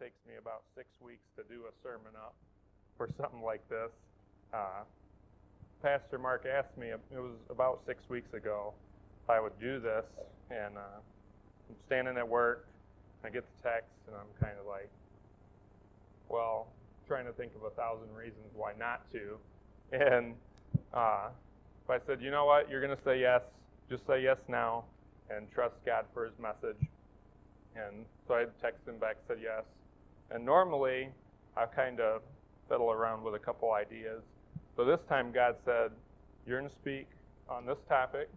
takes me about 6 weeks to do a sermon up for something like this. Pastor Mark asked me, it was about 6 weeks ago, if I would do this, and I'm standing at work, I get the text, and I'm kind of like, well, trying to think of 1,000 reasons why not to, and I said, you know what, you're going to say yes, just say yes now, and trust God for His message. And so I texted him back, said yes. And normally, I kind of fiddle around with a couple ideas. So this time God said, you're going to speak on this topic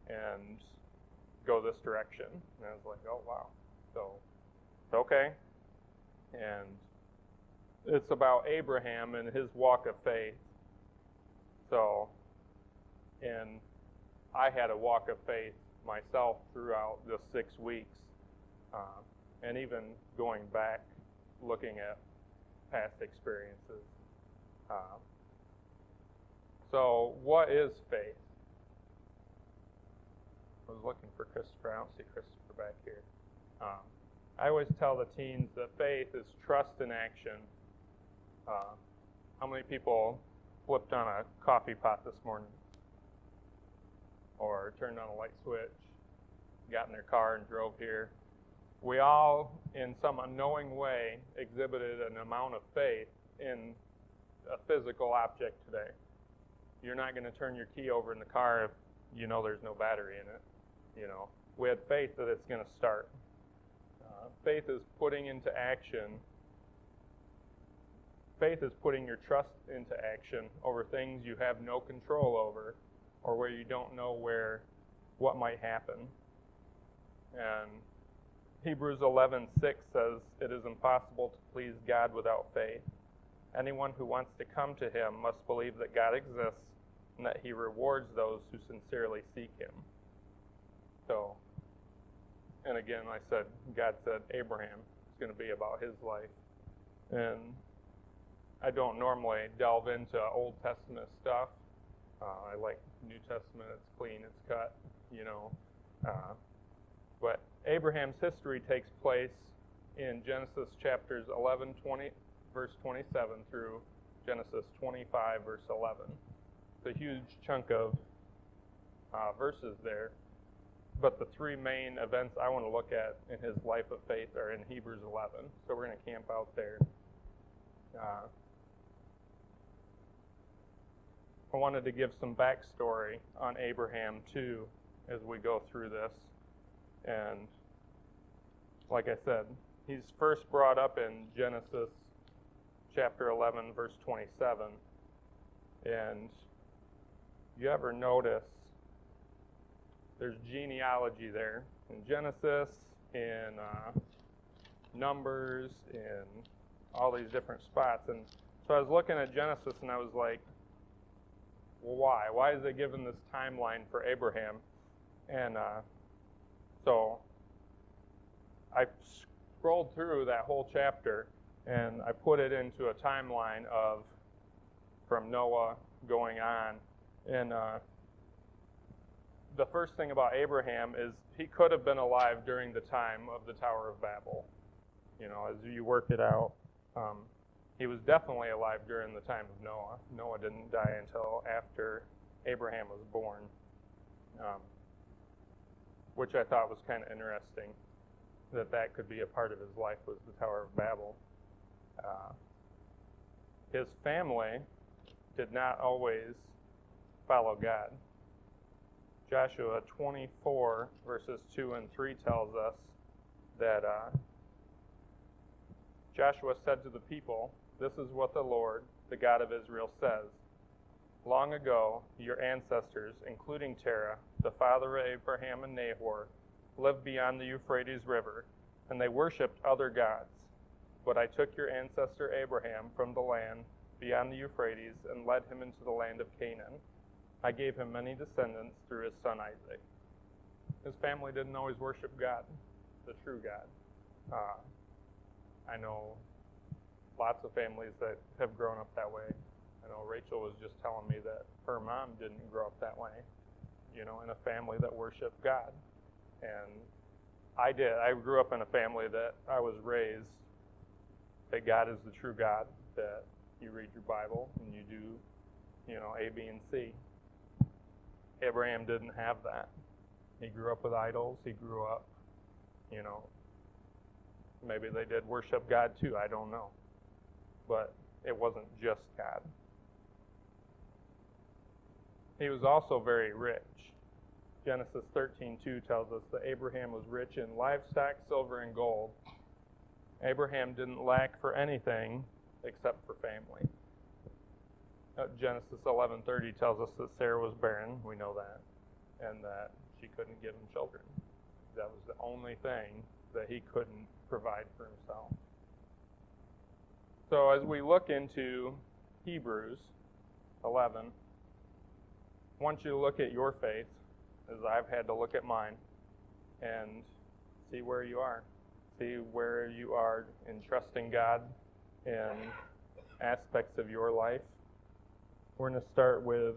and go this direction. And I was like, oh, wow. So, okay. And it's about Abraham and his walk of faith. So, and I had a walk of faith myself throughout the 6 weeks. And even going back, looking at past experiences. So, what is faith? I was looking for Christopher. I don't see Christopher back here. I always tell the teens that faith is trust in action. How many people flipped on a coffee pot this morning? Or turned on a light switch, got in their car and drove here? We all, in some unknowing way, exhibited an amount of faith in a physical object today. You're not going to turn your key over in the car if you know there's no battery in it. You know, we had faith that it's going to start. Faith is putting into action. Faith is putting your trust into action over things you have no control over, or where you don't know what might happen. And Hebrews 11:6 says, it is impossible to please God without faith. Anyone who wants to come to Him must believe that God exists and that He rewards those who sincerely seek Him. So, and again, God said Abraham is going to be about his life. And I don't normally delve into Old Testament stuff. I like New Testament. It's clean, it's cut, But Abraham's history takes place in Genesis chapters 11, 20, verse 27 through Genesis 25, verse 11. It's a huge chunk of verses there. But the three main events I want to look at in his life of faith are in Hebrews 11. So we're going to camp out there. I wanted to give some backstory on Abraham, too, as we go through this. And like I said, he's first brought up in Genesis chapter 11, verse 27. And you ever notice there's genealogy there in Genesis, in Numbers, in all these different spots. And so I was looking at Genesis and I was like, well, why? Why is it given this timeline for Abraham? And so I scrolled through that whole chapter and I put it into a timeline of from Noah going on. And the first thing about Abraham is he could have been alive during the time of the Tower of Babel. As you work it out, he was definitely alive during the time of Noah. Noah didn't die until after Abraham was born, which I thought was kind of interesting, that could be a part of his life, was the Tower of Babel. His family did not always follow God. Joshua 24, verses 2 and 3 tells us that Joshua said to the people, "This is what the Lord, the God of Israel, says. Long ago, your ancestors, including Terah, the father of Abraham and Nahor, lived beyond the Euphrates River, and they worshipped other gods. But I took your ancestor Abraham from the land beyond the Euphrates and led him into the land of Canaan. I gave him many descendants through his son Isaac." His family didn't always worship God, the true God. I know lots of families that have grown up that way. I know Rachel was just telling me that her mom didn't grow up that way, in a family that worshiped God. And I did. I grew up in a family that I was raised that God is the true God, that you read your Bible and you do, A, B, and C. Abraham didn't have that. He grew up with idols. He grew up, maybe they did worship God too, I don't know. But it wasn't just God. He was also very rich. Genesis 13:2 tells us that Abraham was rich in livestock, silver, and gold. Abraham didn't lack for anything except for family. Genesis 11:30 tells us that Sarah was barren, we know that, and that she couldn't give him children. That was the only thing that he couldn't provide for himself. So as we look into Hebrews 11, I want you to look at your faith, as I've had to look at mine, and see where you are. See where you are in trusting God in aspects of your life. We're going to start with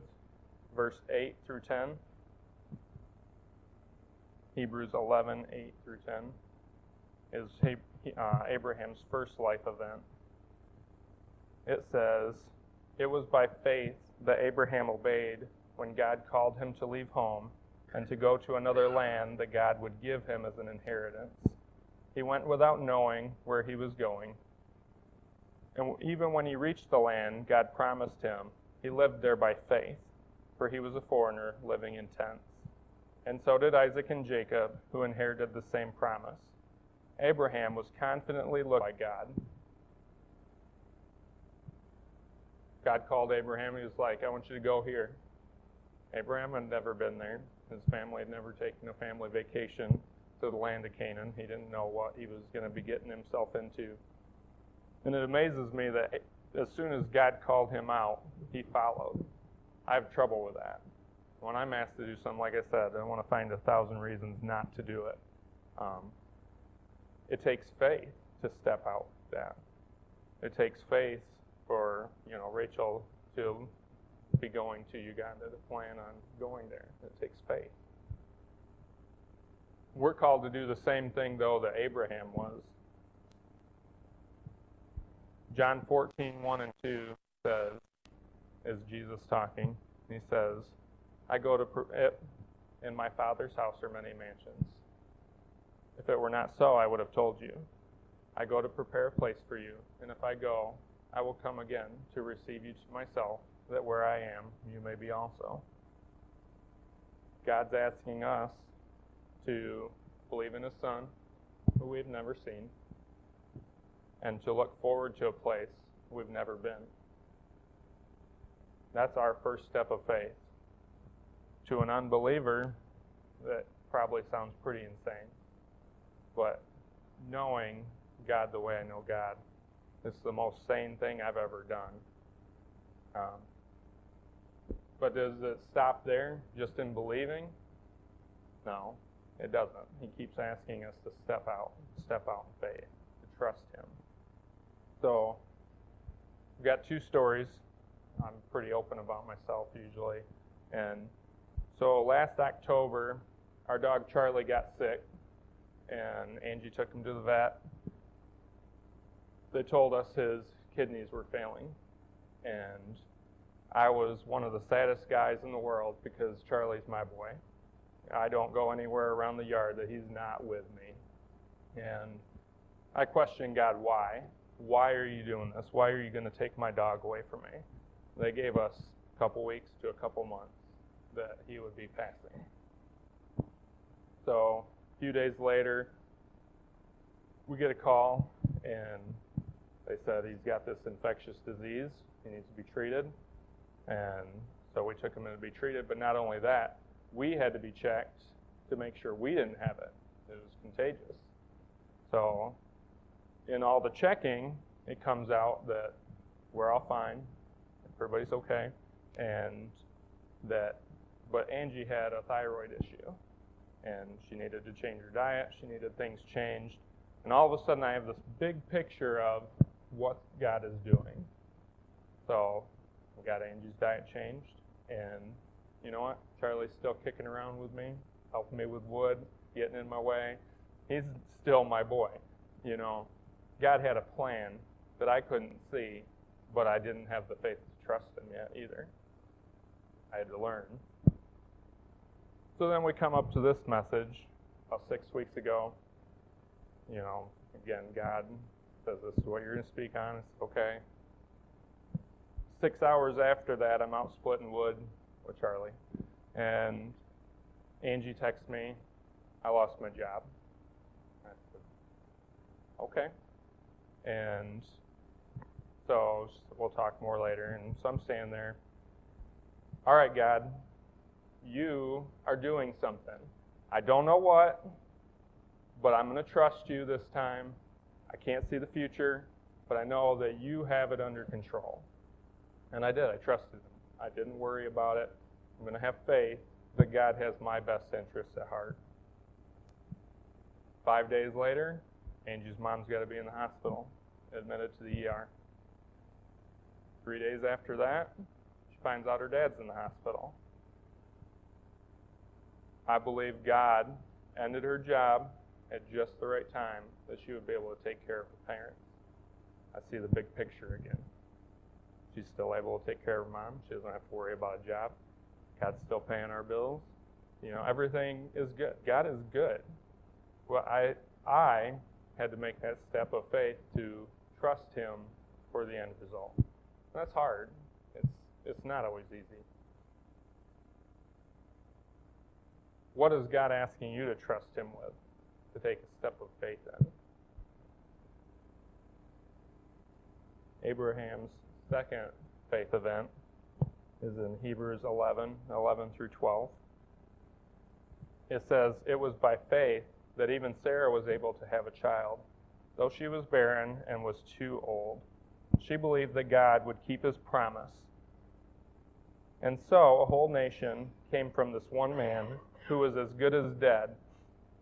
verse 8 through 10. Hebrews 11, 8 through 10 is Abraham's first life event. It says, "It was by faith that Abraham obeyed when God called him to leave home and to go to another land that God would give him as an inheritance. He went without knowing where he was going. And even when he reached the land God promised him, he lived there by faith, for he was a foreigner living in tents. And so did Isaac and Jacob, who inherited the same promise. Abraham was confidently looked by God." God called Abraham. He was like, "I want you to go here." Abraham had never been there. His family had never taken a family vacation to the land of Canaan. He didn't know what he was going to be getting himself into. And it amazes me that as soon as God called him out, he followed. I have trouble with that. When I'm asked to do something, like I said, I want to find 1,000 reasons not to do it. It takes faith to step out with that. It takes faith for, Rachel to be going to Uganda to plan on going there. It takes faith. We're called to do the same thing, though, that Abraham was. John 14, 1 and 2 says, is Jesus talking, he says, in my Father's house are many mansions. If it were not so, I would have told you. I go to prepare a place for you, and if I go, I will come again to receive you to myself, that where I am, you may be also. God's asking us to believe in His Son, who we've never seen, and to look forward to a place we've never been. That's our first step of faith. To an unbeliever, that probably sounds pretty insane. But knowing God the way I know God is the most sane thing I've ever done. But does it stop there, just in believing? No, it doesn't. He keeps asking us to step out in faith, to trust Him. So, we've got two stories. I'm pretty open about myself usually. And so last October, our dog Charlie got sick, and Angie took him to the vet. They told us his kidneys were failing, and I was one of the saddest guys in the world because Charlie's my boy. I don't go anywhere around the yard that he's not with me. And I questioned God, why? Why are you doing this? Why are you going to take my dog away from me? They gave us a couple weeks to a couple months that he would be passing. So a few days later, we get a call, and they said he's got this infectious disease. He needs to be treated. And so we took him in to be treated. But not only that, we had to be checked to make sure we didn't have it. It was contagious. So in all the checking, it comes out that we're all fine. Everybody's okay. But Angie had a thyroid issue. And she needed to change her diet. She needed things changed. And all of a sudden, I have this big picture of what God is doing. So we got Angie's diet changed. And you know what? Charlie's still kicking around with me, helping me with wood, getting in my way. He's still my boy. God had a plan that I couldn't see, but I didn't have the faith to trust him yet either. I had to learn. So then we come up to this message about 6 weeks ago. Again, God says this is what you're going to speak on. It's okay. 6 hours after that, I'm out splitting wood with Charlie. And Angie texts me, I lost my job. I said, okay. And so we'll talk more later. And so I'm standing there. All right, God, you are doing something. I don't know what, but I'm going to trust you this time. I can't see the future, but I know that you have it under control. And I did. I trusted him. I didn't worry about it. I'm going to have faith that God has my best interests at heart. 5 days later, Angie's mom's got to be in the hospital, admitted to the ER. 3 days after that, she finds out her dad's in the hospital. I believe God ended her job at just the right time that she would be able to take care of her parents. I see the big picture again. She's still able to take care of her mom. She doesn't have to worry about a job. God's still paying our bills. Everything is good. God is good. Well, I had to make that step of faith to trust him for the end result. That's hard. It's not always easy. What is God asking you to trust him with, to take a step of faith in? Abraham's second faith event is in Hebrews 11 through 12. It says, "It was by faith that even Sarah was able to have a child, though she was barren and was too old. She believed that God would keep his promise. And so a whole nation came from this one man who was as good as dead,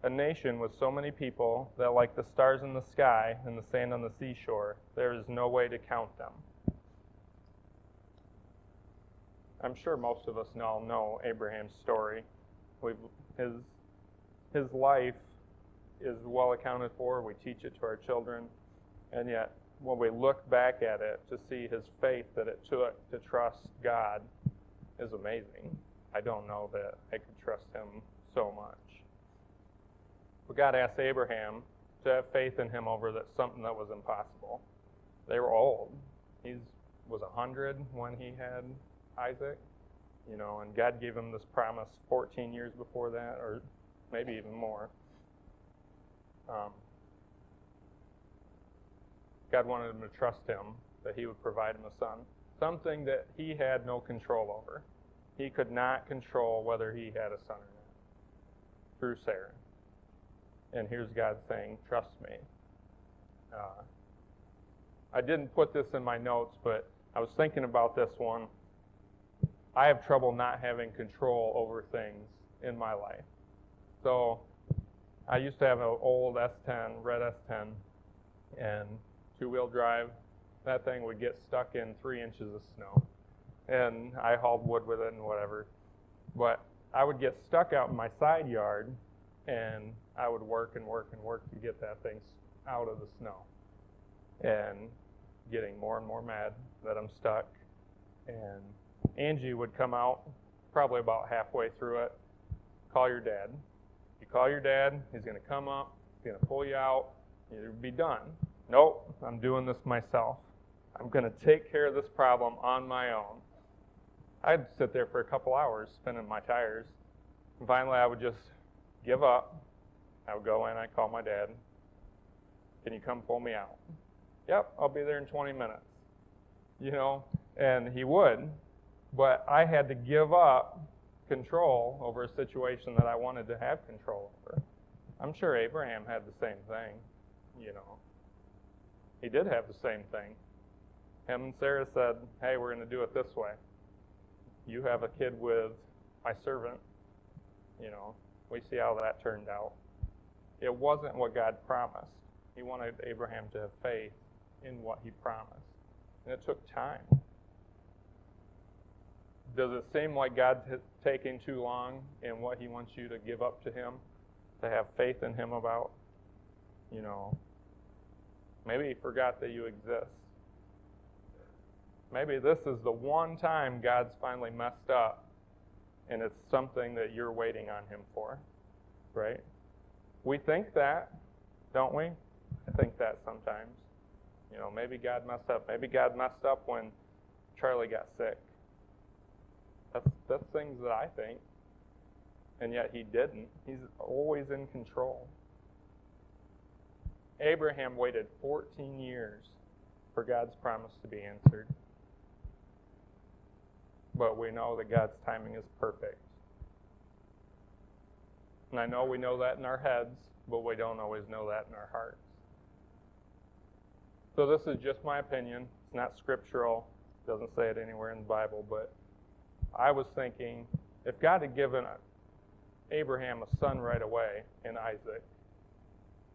a nation with so many people that like the stars in the sky and the sand on the seashore, there is no way to count them." I'm sure most of us all know Abraham's story. His life is well accounted for. We teach it to our children. And yet, when we look back at it to see his faith that it took to trust God is amazing. I don't know that I could trust him so much. But God asked Abraham to have faith in him over something that was impossible. They were old. He was 100 when he had Isaac, and God gave him this promise 14 years before that, or maybe even more. God wanted him to trust him that he would provide him a son, something that he had no control over. He could not control whether he had a son or not through Sarah. And here's God saying, trust me. I didn't put this in my notes, but I was thinking about this one. I have trouble not having control over things in my life. So I used to have an old S10, red S10, and two-wheel drive. That thing would get stuck in 3 inches of snow. And I hauled wood with it and whatever. But I would get stuck out in my side yard, and I would work and work and work to get that thing out of the snow. And getting more and more mad that I'm stuck. And Angie would come out probably about halfway through it. Call your dad. You call your dad, he's going to come up, he's going to pull you out, you'll be done. Nope, I'm doing this myself. I'm going to take care of this problem on my own. I'd sit there for a couple hours spinning my tires. And finally, I would just give up. I would go in, I'd call my dad. Can you come pull me out? Yep, I'll be there in 20 minutes. And he would. But I had to give up control over a situation that I wanted to have control over. I'm sure Abraham had the same thing, He did have the same thing. Him and Sarah said, hey, we're going to do it this way. You have a kid with my servant. We see how that turned out. It wasn't what God promised. He wanted Abraham to have faith in what he promised. And it took time. Does it seem like God's taking too long in what he wants you to give up to him, to have faith in him about? Maybe he forgot that you exist. maybe this is the one time God's finally messed up, and it's something that you're waiting on him for, right? We think that, don't we? I think that sometimes. Maybe God messed up. Maybe God messed up when Charlie got sick. That's things that I think. And yet he didn't. He's always in control. Abraham waited 14 years for God's promise to be answered. But we know that God's timing is perfect. And I know we know that in our heads, but we don't always know that in our hearts. So this is just my opinion. It's not scriptural. It doesn't say it anywhere in the Bible, but I was thinking, if God had given Abraham a son right away in Isaac,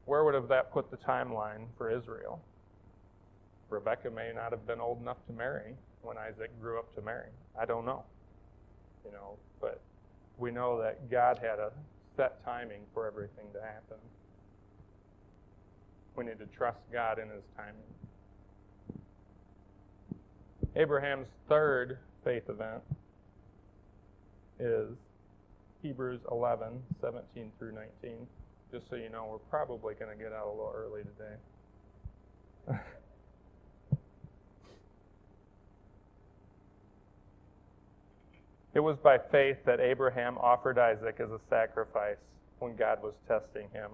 where would have that put the timeline for Israel? Rebekah may not have been old enough to marry when Isaac grew up to marry. I don't know. But we know that God had a set timing for everything to happen. We need to trust God in his timing. Abraham's third faith event is Hebrews 11, 17 through 19. Just so you know, we're probably going to get out a little early today. It was by faith that Abraham offered Isaac as a sacrifice when God was testing him.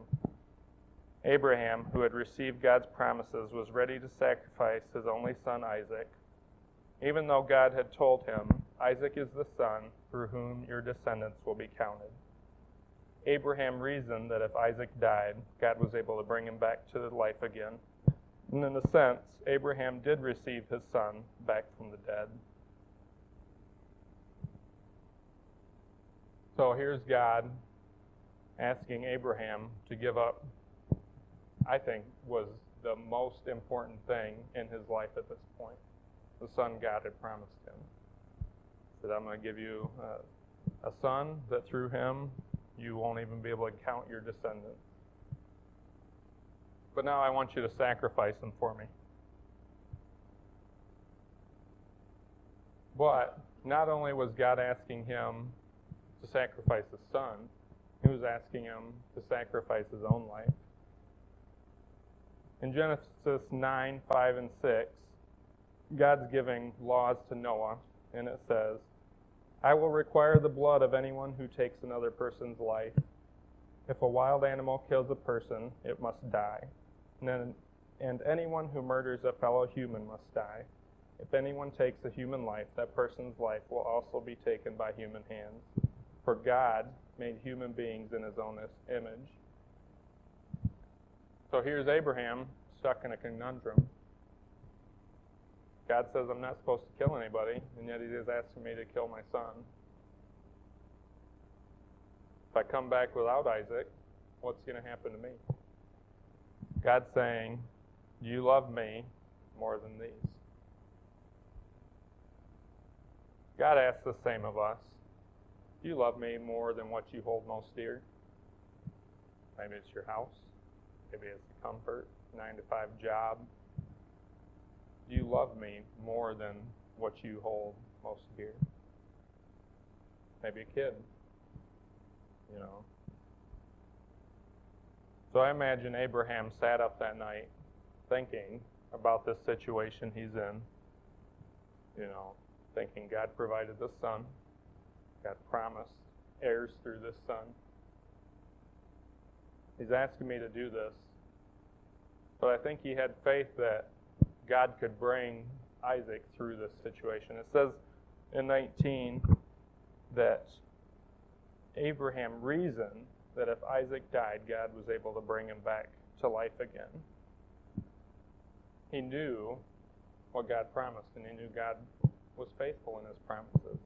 Abraham, who had received God's promises, was ready to sacrifice his only son Isaac, even though God had told him, "Isaac is the son through whom your descendants will be counted." Abraham reasoned that if Isaac died, God was able to bring him back to life again. And in a sense, Abraham did receive his son back from the dead. So here's God asking Abraham to give up, I think, was the most important thing in his life at this point. The son God had promised him. He said, I'm going to give you a son that through him you won't even be able to count your descendants. But now I want you to sacrifice him for me. But not only was God asking him to sacrifice his son, he was asking him to sacrifice his own life. In Genesis 9, 5, and 6, God's giving laws to Noah, and it says, I will require the blood of anyone who takes another person's life. If a wild animal kills a person, it must die. And anyone who murders a fellow human must die. If anyone takes a human life, that person's life will also be taken by human hands. For God made human beings in his own image. So here's Abraham stuck in a conundrum. God says I'm not supposed to kill anybody, and yet he is asking me to kill my son. If I come back without Isaac, what's going to happen to me? God's saying, you love me more than these. God asks the same of us. Do you love me more than what you hold most dear? Maybe it's your house. Maybe it's the comfort, 9-to-5 job. Do you love me more than what you hold most dear? Maybe a kid, So I imagine Abraham sat up that night thinking about this situation he's in, thinking God provided this son, God promised heirs through this son. He's asking me to do this. But I think he had faith that God could bring Isaac through this situation. It says in 19 that Abraham reasoned that if Isaac died, God was able to bring him back to life again. He knew what God promised, and he knew God was faithful in his promises.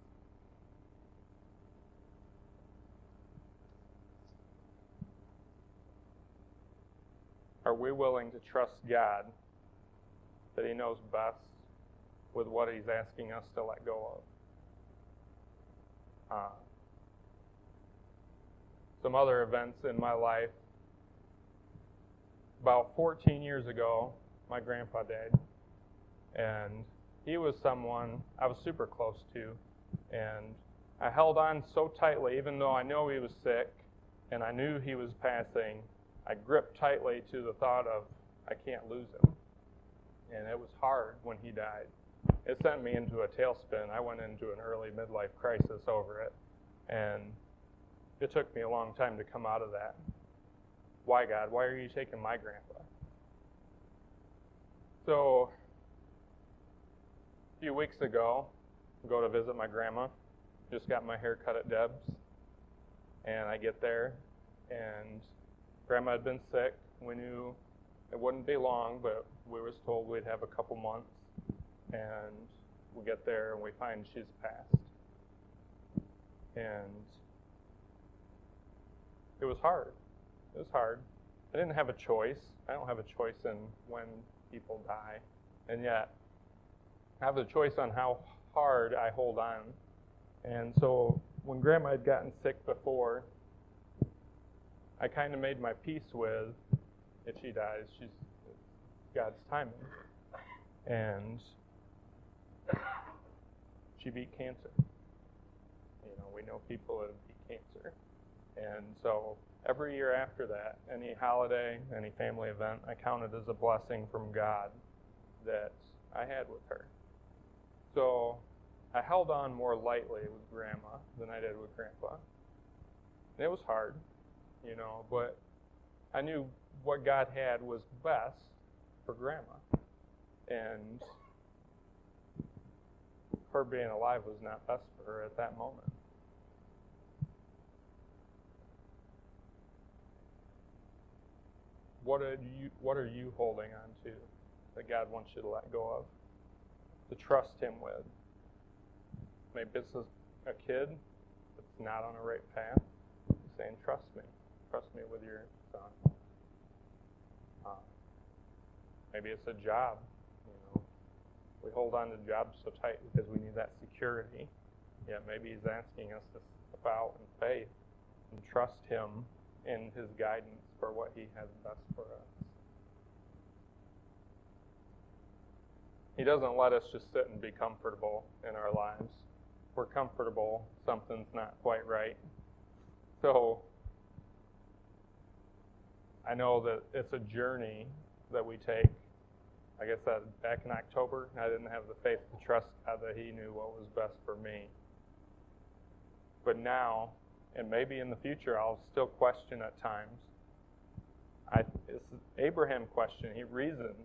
Are we willing to trust God that he knows best with what he's asking us to let go of? Some other events in my life. About 14 years ago, my grandpa died. And he was someone I was super close to, and I held on so tightly, even though I know he was sick, and I knew he was passing. I gripped tightly to the thought of, I can't lose him. And it was hard when he died. It sent me into a tailspin. I went into an early midlife crisis over it, and it took me a long time to come out of that. Why, God? Why are you taking my grandpa? So, a few weeks ago, I go to visit my grandma. Just got my hair cut at Deb's, and I get there, and Grandma had been sick. We knew it wouldn't be long, but we were told we'd have a couple months, and we get there and we find she's passed. And it was hard. It was hard. I didn't have a choice. I don't have a choice in when people die, and yet I have a choice on how hard I hold on. And so when Grandma had gotten sick before, I kind of made my peace with, if she dies, she's God's timing. And she beat cancer. You know, we know people that have beat cancer. And so every year after that, any holiday, any family event, I counted as a blessing from God that I had with her. So I held on more lightly with Grandma than I did with Grandpa. And it was hard, you know, but I knew what God had was best for Grandma. And her being alive was not best for her at that moment. What are you holding on to that God wants you to let go of, to trust Him with? Maybe this is a kid that's not on a right path, saying, trust me with your son. Maybe it's a job. You know, we hold on to jobs so tight because we need that security. Yet maybe He's asking us to step out in faith and trust Him in His guidance for what He has best for us. He doesn't let us just sit and be comfortable in our lives. We're comfortable, something's not quite right. So I know that it's a journey that we take. Like I said, back in October, I didn't have the faith to trust God that He knew what was best for me. But now, and maybe in the future, I'll still question at times. It's Abraham question. He reasoned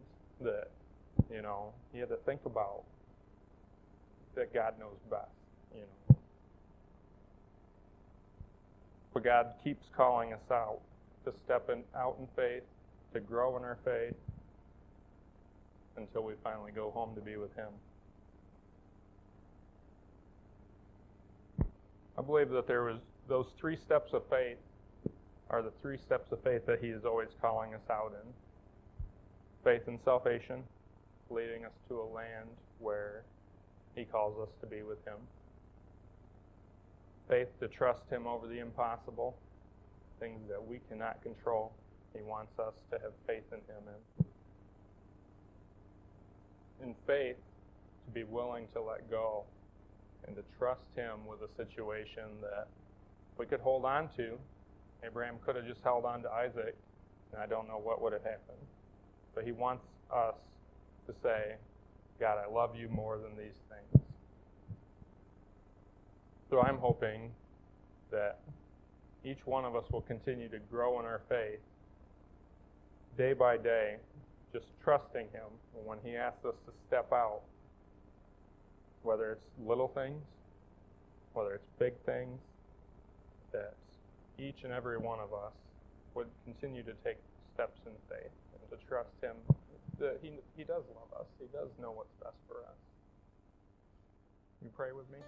that, you know, he had to think about that God knows best, you know. But God keeps calling us out to step out in faith, to grow in our faith, until we finally go home to be with Him. I believe that those 3 steps of faith are the 3 steps of faith that He is always calling us out in. Faith in salvation, leading us to a land where He calls us to be with Him. Faith to trust Him over the impossible, things that we cannot control. He wants us to have faith in Him in. In faith, to be willing to let go and to trust Him with a situation that we could hold on to. Abraham could have just held on to Isaac, and I don't know what would have happened. But He wants us to say, God, I love you more than these things. So I'm hoping that each one of us will continue to grow in our faith day by day, just trusting Him. And when He asks us to step out, whether it's little things, whether it's big things, that each and every one of us would continue to take steps in faith and to trust Him that He does love us. He does know what's best for us. You pray with me?